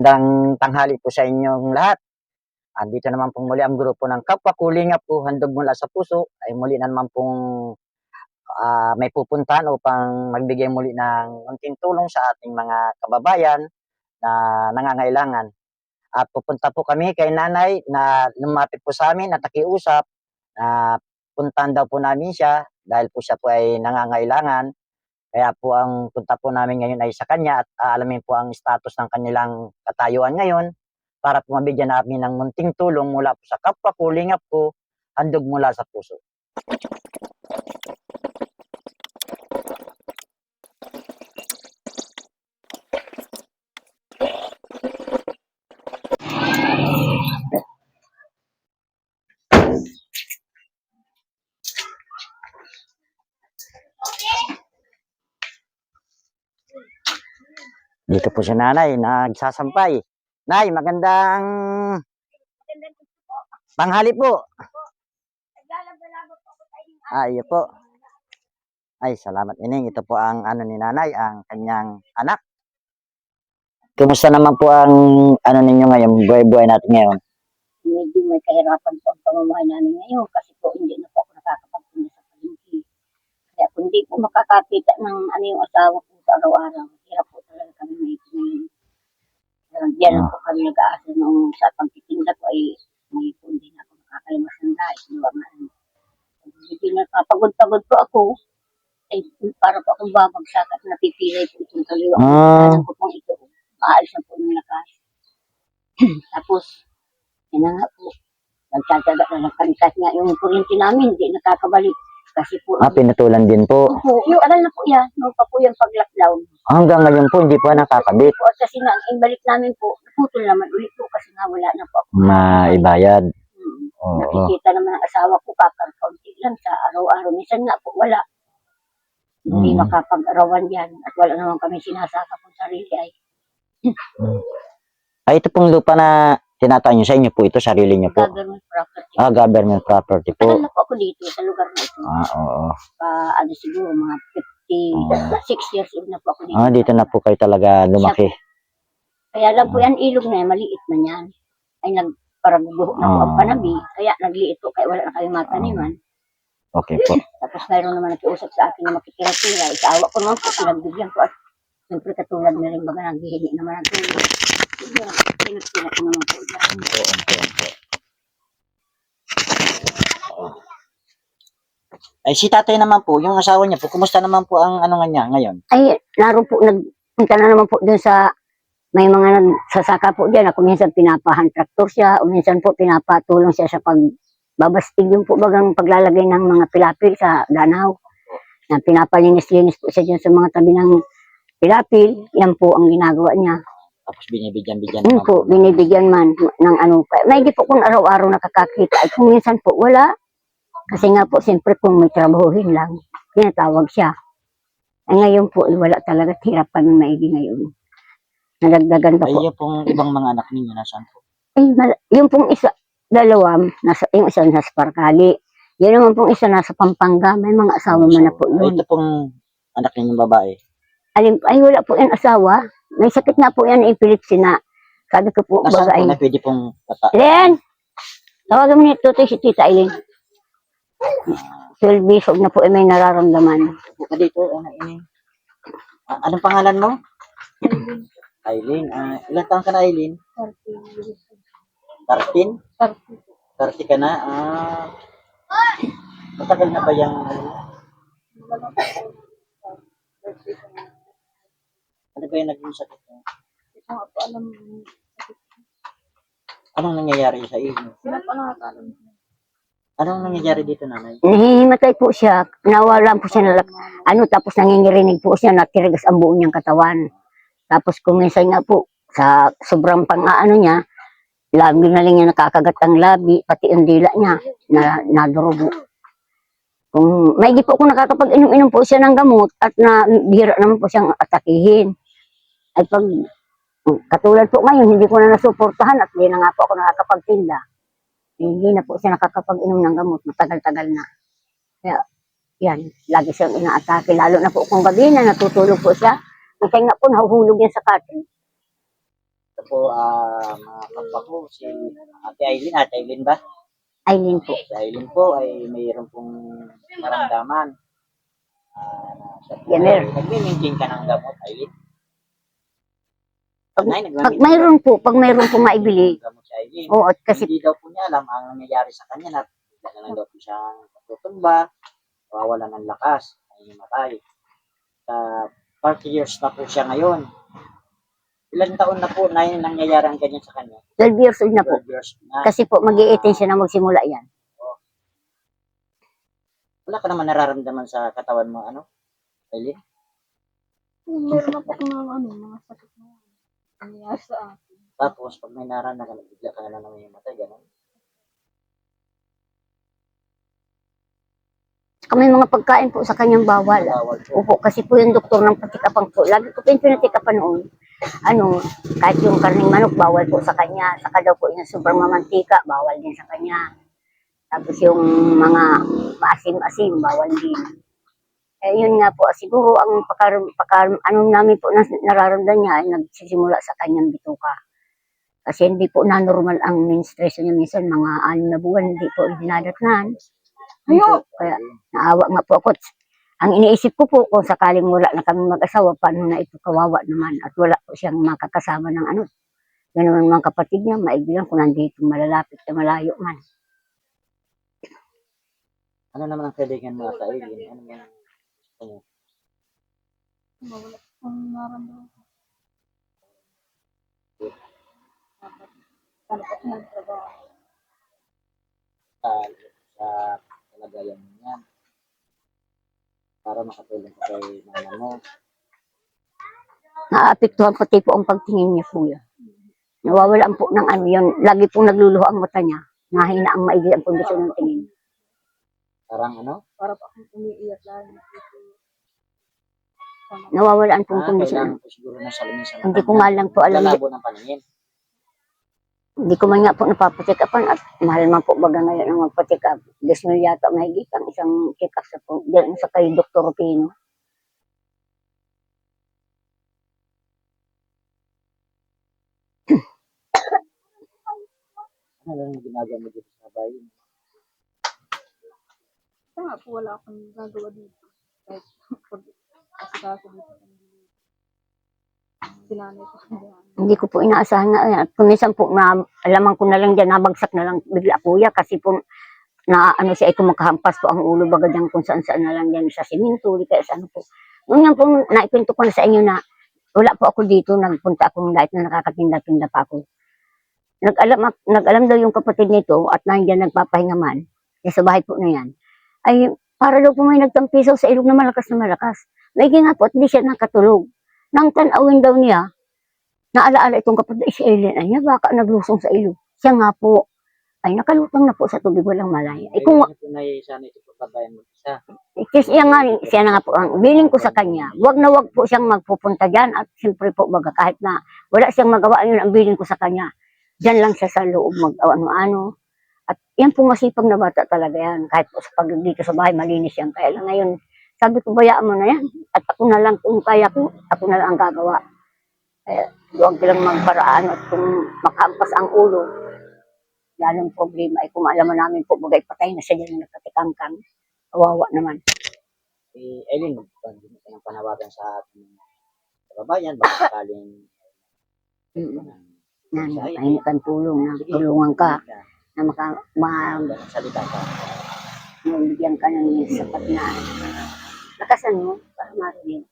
Magandang tanghali po sa inyong lahat. Andito naman pong muli ang grupo ng Kapwa Kulingap po, handog mula sa puso. Ay muli na naman pong may pupuntahan upang magbigay muli ng unting tulong sa ating mga kababayan na nangangailangan. At pupunta po kami kay nanay na lumapit po sa amin at nakiusap na puntahan daw po namin siya dahil po siya po ay nangangailangan. Kaya po ang punta po namin ngayon ay sa kanya at aalamin po ang status ng kanilang katayuan ngayon para po mabigyan namin ng munting tulong mula po sa Kapwa Kulingap po, handog mula sa puso. Dito po si nanay, nagsasampay. Nay, magandang tanghali po. Iyo po. Ay, salamat ining. Ito po ang ano ni nanay, ang kanyang anak. Kumusta naman po ang ano ninyo ngayon, buhay-buhay natin ngayon? Medyo may kahirapan po ang pamumuhay namin ngayon kasi po hindi na po ako nakakapagpunta sa palengke. Kaya kung hindi po makakakita ng ano yung asawa ko sa araw-araw, hirap po talaga kami may ngayon. Diyan po kami nag-aasa nung sa pagtitinda ko ay may po hindi na ako makakalimas ng dahil. Hindi napapagod-pagod po ako. Ay para po akong babagsak at napipilay po itong kaliwa. Ano po pong ito. Maalis na po ng lakas. Tapos, yun na nga po. Nagtataga na nagkalitas nga yung kuryente namin, hindi nakakabalik. Kasi po... pinatulan din po. Opo, yung aral na po yan, nung pa po yung pag-lockdown. Hanggang ngayon po, hindi po nakakabit. Po, kasi nga, ang balik namin po, naputol naman ulit po kasi nga wala na po ako. Maibayad. Nakikita naman ang asawa ko, kakarkaunti lang sa araw-araw. Minsan nga po, wala. Hindi makapag-arawan yan. At wala naman kami sinasaka po sarili ay. Ay, ito pong lupa na tinatayo nyo sa inyo po ito, sarili nyo po. Government property. Government property po. Tagal na po ako dito sa lugar na ito. Oo. Ano siguro, mga 56 years old na po ako dito. Dito na po kayo talaga lumaki. Kaya lang po yan, ilog na yan, maliit na yan. Ay nagparagubuho na po ang panabi. Kaya nagliit po, kaya wala na kami mataniman. Okay po. Tapos mayroon naman nakiusap sa akin na makikira-tira. Isawa ko naman po, pinagbigyan ko. At siyempre katulad na rin baga naghihingi naman ang tulong. Pinagtira ko naman po dyan. Ay, si tatay naman po, yung asawa niya po, kumusta naman po ang ano nga niya ngayon? Ay, naroon po, nagpunta na naman po dun sa, may mga nagsasaka po dyan. Ako minsan pinapahan traktor siya, o minsan po pinapatulong siya sa pagbabastig yung po bagang paglalagay ng mga pilapil sa danaw. Na pinapalinis-linis po siya dyan sa mga tabi ng pilapil. Yan po ang ginagawa niya. Tapos binibigyan-bigyan Yun po, binibigyan man ng ano. May di po kung araw-araw nakakakita. Ay kung minsan po wala. Kasi nga po, siyempre kung may trabahuhin lang, tinatawag siya. Ay ngayon po, wala talaga. Hirap kami maigi ngayon. Nalagdagan pa po. Ay, yung pong ibang mga anak ninyo, nasaan po? Ay, yung pong isa, dalawa, yung isa nasa Parkali. Yan naman pong isa nasa Pampanga. May mga asawa man na po yun. Ay, ito pong anak ninyong babae. Ay, wala po yan asawa. May sakit na po yan, epilepsy na. Sabi ko po, nasaan baga po na pwede pong Len! Tawagan mo nito si Tita Eileen. 12 bisog na po may nararamdaman. Dito, anong pangalan mo? Eileen. Ilan taon ka na, Eileen? 13? 30 ka na? Matagal na ba yung ano ba yung naging sakit mo? Anong nangyayari sa iyo? Anong nangyayari dito, nanay? Nahihimatay po siya. Nawalan po siya tapos nangingirinig po siya, natirigas ang buo niyang katawan. Tapos kung minsan nga po, sa sobrang pang-aano niya, labi na lang niya nakakagat ang labi, pati ang dila niya, nadurugo. Kung maigi po kung nakakapag-inom-inom po siya ng gamot at bihira naman po siyang atakihin. Ay pag katulad po ngayon, hindi ko na nasuportahan at hindi na nga po ako nakakapagtinda. Hindi na po siya nakakapag-inom ng gamot, matagal-tagal na. Kaya, yan, lagi siyang inaatake. Lalo na po kung gabi na natutulog po siya. Kasi nga po, nahuhulog yan sa cotton. po, mga kapwa ko, si Ate Aileen ba? Aileen po. Si Aileen po ay mayroon pong naramdaman. Siya po Yan, ay meron. nagme-maintain ka ng gamot, Aileen. Pag, Nay, pag mayroon po maibili, ng gamot si Aileen. oo, at kasi Hindi daw po niya alam ang nangyayari sa kanya na bigla na lang daw po siyang tutumba, mawawala ng lakas, ay matay. 40 years na po siya ngayon. Ilan taon na po na yung nangyayari ang ganyan sa kanya? 12 years old na po. 12 years na. Kasi po mag-i-18 siya na magsimula yan. Wala ka naman nararamdaman sa katawan mo, ano? Aileen? Meron na po mga sakit na nangyayari sa akin. Tapos, pag may nararamdaman ka, bigla ka na naman yung matay, gano'n. May mga pagkain po sa kanyang bawal. Bawal po. Opo, kasi po yung doktor ng patikapan po. Lagi ko po yung pinatikapan noon. Kahit yung karning manok, bawal po sa kanya. Saka daw po yung super mamantika, bawal din sa kanya. Tapos yung mga maasim-asim, bawal din. Yun nga po, siguro ang namin po nararamdaman niya ay nagsisimula sa kanyang bituka. Kasi hindi po na normal ang menstruation niya minsan, mga 6 na buwan, hindi po dinadatnan. Kaya naawa nga po ako. Ang iniisip ko po kung sakaling wala na kami mag-asawa, paano na ito kawawa naman at wala po siyang makakasama ng ano. Ganun mga kapatid niya, maibigan kung nandito malalapit na malayo man. Ano naman ang kailangan mo sa Aileen? Ano yan? Ano? Mawala ang naramdaman ko. Dapat ano po nagtrabaho. Sa kalagayan mo yan. Para makatulong ka kay mama mo. Naapektuhan pati po ang pagtingin niya kuya. Nawawalan po ng ano yun. Lagi pong nagluluho ang mata niya. Nahina ang maigi ang kondisyon ng tingin. Parang ano? Para pa akong umiiyak lagi. Nawawalan pong kondisyon. Kailangan ko siguro na salamin sa mata. Hindi ko nga lang po alam. Lalabo ng paningin. Hindi ko man nga po napapacheck upan at mahal man po baga ngayon ang magpacheck up. 10,000 yata mahigit ang isang check up sa po. Diyan sa kay Dr. Rupino. Ano lang yung ginagawa mo dito sa bahay? Kaya nga po wala akong gagawa dito. Kahit kasi kaso dito. Sinanay ko. Hindi ko po inaasahan na. At kung minsan po na alaman ko na lang dyan, nabagsak na lang bigla kuya kasi po na ano siya ay kumakahampas po ang ulo baga dyan kung saan saan na lang dyan sa siminto, kaya sa ano po. Nung yan po, naikwento ko na sa inyo na wala po ako dito, nagpunta akong dahit na nakakatinda-tinda pa ako. Nag-alam daw yung kapatid nito at nandiyan nagpapahinga man, sa bahay po na yan, ay para daw po may nagtampisaw sa ilog na malakas na malakas. May nga po at hindi siya nakatulog. Nang tanawin daw niya, naalaala itong kapatid, si Aileen, ay niya baka naglusong sa ilog. Siya nga po, ay nakalutang na po sa tubig walang malaya. Ay kung Ito na sana ito pagkabayan mo isa. siya na nga po, ang biling ko sa kanya, wag na wag po siyang magpupunta dyan at siyempre po baga kahit na wala siyang magawa, yun ang biling ko sa kanya. Diyan lang siya sa loob mag-ano-ano. At yan po masipag na bata talaga yan. Kahit po sa pag dito sa bahay, malinis yan. Kaya lang ngayon, sabi ko, bayaan mo na yan. At ako na lang, kung kaya ko, ako na lang ang gagawa. Huwag lang magparaan at kung makahampas ang ulo, lalong problema ay kung alaman namin po, bagay patay na siya dyan na nagkatikangkang. Kawawa naman. Si Aileen, hindi mo kayang panawagan sa ating kababayan, baka sakaling Ay kan tulong na tulungan ka na salita ka. mabigyan ka ng sapat na lakasan mo para marinig.